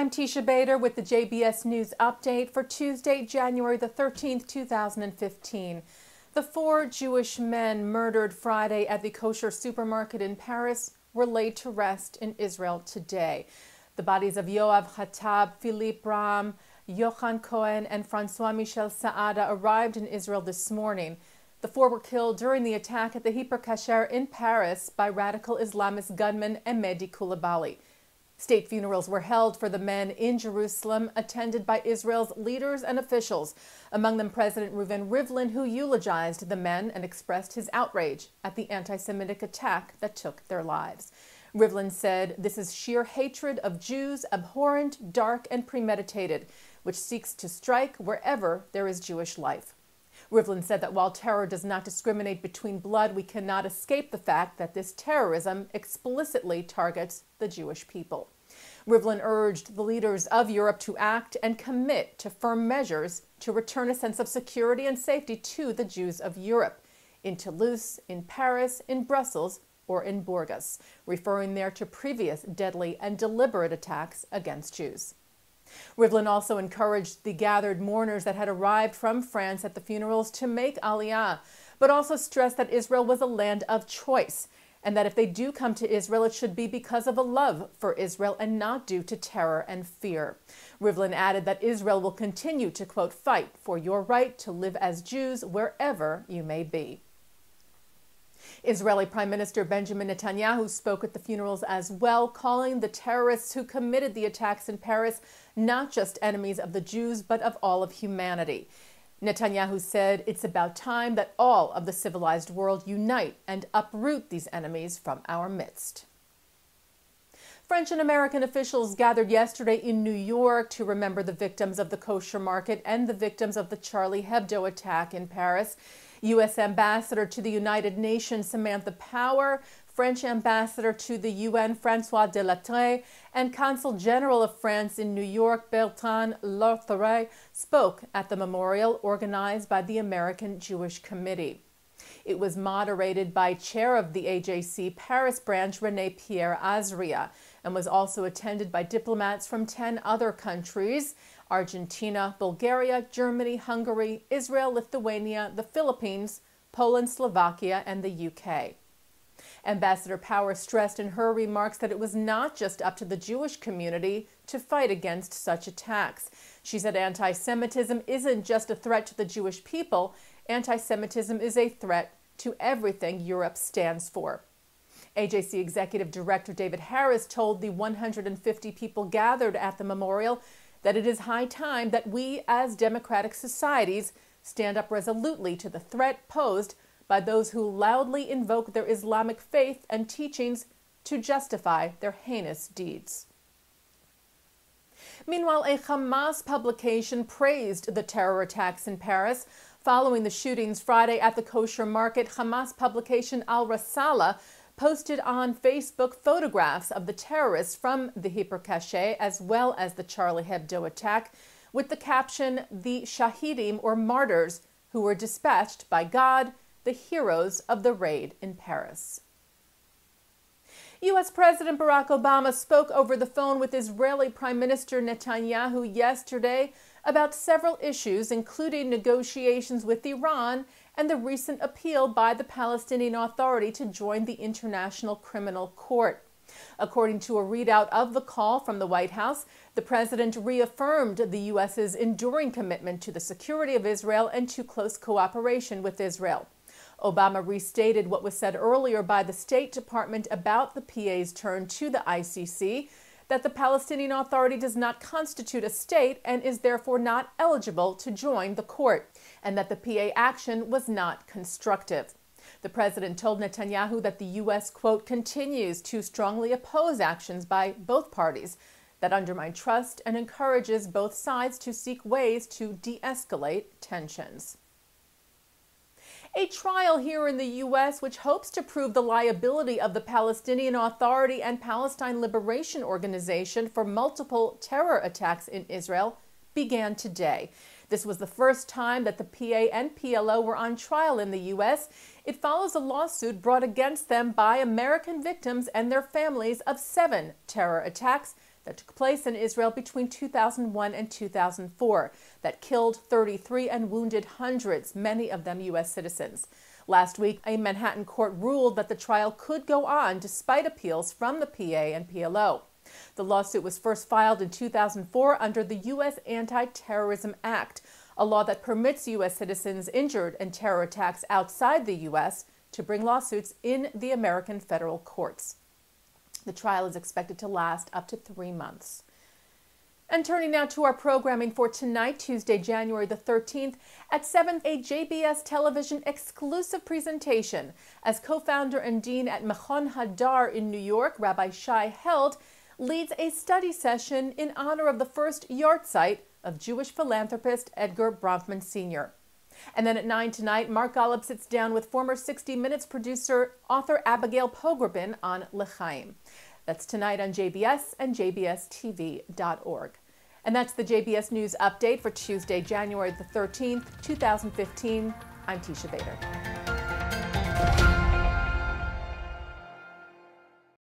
I'm Teisha Bader with the JBS News Update for Tuesday, January the 13th, 2015. The 4 Jewish men murdered Friday at the kosher supermarket in Paris were laid to rest in Israel today. The bodies of Yoav Khatab, Philippe Ram, Yohan Cohen, and Francois Michel Saada arrived in Israel this morning. The 4 were killed during the attack at the kosher in Paris by radical Islamist gunman Emedi Koulibaly. State funerals were held for the men in Jerusalem, attended by Israel's leaders and officials, among them President Reuven Rivlin, who eulogized the men and expressed his outrage at the anti-Semitic attack that took their lives. Rivlin said, "This is sheer hatred of Jews, abhorrent, dark, and premeditated, which seeks to strike wherever there is Jewish life." Rivlin said that while terror does not discriminate between blood, we cannot escape the fact that this terrorism explicitly targets the Jewish people. Rivlin urged the leaders of Europe to act and commit to firm measures to return a sense of security and safety to the Jews of Europe, in Toulouse, in Paris, in Brussels, or in Bourges, referring there to previous deadly and deliberate attacks against Jews. Rivlin also encouraged the gathered mourners that had arrived from France at the funerals to make Aliyah, but also stressed that Israel was a land of choice, and that if they do come to Israel, it should be because of a love for Israel and not due to terror and fear. Rivlin added that Israel will continue to, quote, "fight for your right to live as Jews wherever you may be." Israeli Prime Minister Benjamin Netanyahu spoke at the funerals as well, calling the terrorists who committed the attacks in Paris not just enemies of the Jews, but of all of humanity. Netanyahu said, "It's about time that all of the civilized world unite and uproot these enemies from our midst." French and American officials gathered yesterday in New York to remember the victims of the kosher market and the victims of the Charlie Hebdo attack in Paris. U.S. Ambassador to the United Nations Samantha Power, French Ambassador to the UN Francois Delattre, and Consul General of France in New York Bertrand Lortheret spoke at the memorial organized by the American Jewish Committee. It was moderated by Chair of the AJC Paris branch René Pierre Azria, and was also attended by diplomats from 10 other countries: Argentina, Bulgaria, Germany, Hungary, Israel, Lithuania, the Philippines, Poland, Slovakia, and the UK. Ambassador Power stressed in her remarks that it was not just up to the Jewish community to fight against such attacks. She said anti-Semitism isn't just a threat to the Jewish people. Anti-Semitism is a threat to everything Europe stands for. AJC Executive Director David Harris told the 150 people gathered at the memorial that it is high time that we, as democratic societies, stand up resolutely to the threat posed by those who loudly invoke their Islamic faith and teachings to justify their heinous deeds. Meanwhile, a Hamas publication praised the terror attacks in Paris. Following the shootings Friday at the kosher market, Hamas publication Al Rasala posted on Facebook photographs of the terrorists from the Hyper-Caché as well as the Charlie Hebdo attack, with the caption, "The Shahidim," or martyrs, who were dispatched by God, the heroes of the raid in Paris. U.S. President Barack Obama spoke over the phone with Israeli Prime Minister Netanyahu yesterday about several issues, including negotiations with Iran and the recent appeal by the Palestinian Authority to join the International Criminal Court. According to a readout of the call from the White House, the president reaffirmed the U.S.'s enduring commitment to the security of Israel and to close cooperation with Israel. Obama restated what was said earlier by the State Department about the PA's turn to the ICC, that the Palestinian Authority does not constitute a state and is therefore not eligible to join the court, and that the PA action was not constructive. The president told Netanyahu that the U.S., quote, "continues to strongly oppose actions by both parties that undermine trust and encourages both sides to seek ways to de-escalate tensions." A trial here in the U.S. which hopes to prove the liability of the Palestinian Authority and Palestine Liberation Organization for multiple terror attacks in Israel began today. This was the first time that the PA and PLO were on trial in the U.S. It follows a lawsuit brought against them by American victims and their families of 7 terror attacks that took place in Israel between 2001 and 2004 that killed 33 and wounded hundreds, many of them U.S. citizens. Last week, a Manhattan court ruled that the trial could go on despite appeals from the PA and PLO. The lawsuit was first filed in 2004 under the U.S. Anti-Terrorism Act, a law that permits U.S. citizens injured in terror attacks outside the U.S. to bring lawsuits in the American federal courts. The trial is expected to last up to 3 months. And turning now to our programming for tonight, Tuesday, January the 13th, at 7, a JBS television exclusive presentation as co-founder and dean at Mechon Hadar in New York, Rabbi Shai Held, leads a study session in honor of the first yahrzeit of Jewish philanthropist Edgar Bronfman Sr. And then at 9 tonight, Mark Golub sits down with former 60 Minutes producer, author Abigail Pogrebin on L'chaim. That's tonight on JBS and jbstv.org. And that's the JBS News Update for Tuesday, January the 13th, 2015. I'm Teisha Bader.